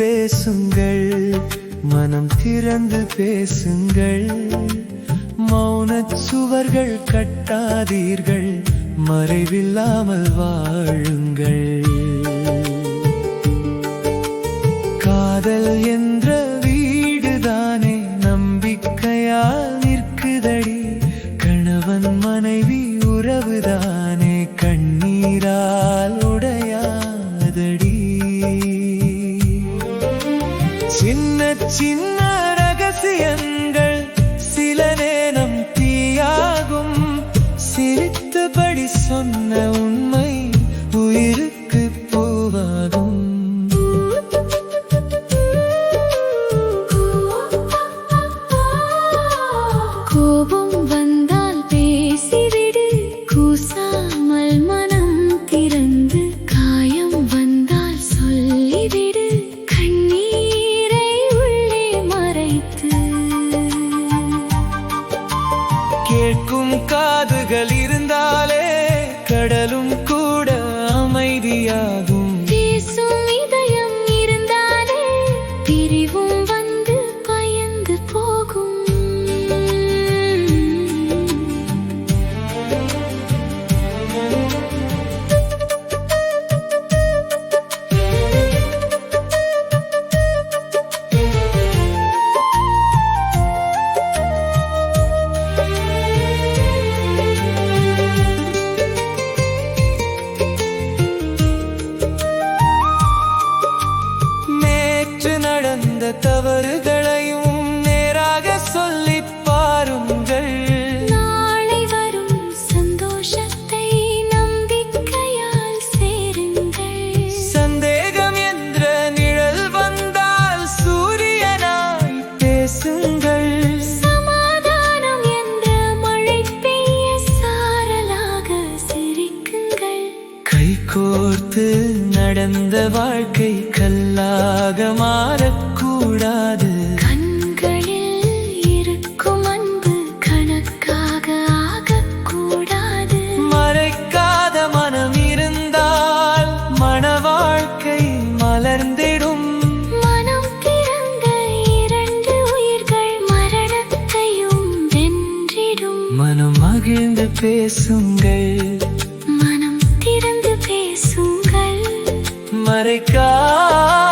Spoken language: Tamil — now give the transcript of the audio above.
பேசுங்கள், மனம் திறந்து பேசுங்கள். மௌனச் சுவர்கள் கட்டாதீர்கள், மறைவில்லாமல் வாழுங்கள். காதல் என்ற வீடுதானே நம்பிக்கையால் நிற்குதடி. கணவன் மனைவி உறவுதானே கண்ணீரால் உடையாதடி. சின்ன சின்ன ரகசியங்கள் சில நேரம் தீயாகும். சிரித்தபடி சொன்ன உண்மை உயிருக்கு பூவாகும். கோபம் வந்தால் பேசிவிடு, கூசாமல் மனம் திறந்து. காயம் வந்தால் சொல்லிவிடு, கண்ணீரை உள்ளே மறைத்து. கேட்கும் காதுகள் இருந்தாலே கடலும் கூட அமைதியாகும். பேசும் இதயம் இருந்தாலே பிரிவும் வந்து பயந்து போகும். தவறுகளையும் நேராக சொல்லி பாருங்கள். நாளை வரும் சந்தோஷத்தை நம்பிக்கையால் சேருங்கள். சந்தேகம் என்ற நிழல் வந்தால் சூரியனாய் பேசுங்கள். சமாதானம் என்ற மழை பெய்ய சாரலாக சிரிக்குங்கள். கைகோர்த்து நடந்த வாழ்க்கை கல்லாக மாறக்கூடாது. கண்களில் இருக்கும் அன்பு கணக்காக ஆகக்கூடாது. மறைக்காத மனம் இருந்தால் மன வாழ்க்கை மலர்ந்திடும். மனம் திறந்த இரண்டு உயிர்கள் மரணத்தையும் வென்றிடும். மனம் மகிழ்ந்து பேசுங்கள், மனம் திறந்து பேசுங்கள். மறைக்காத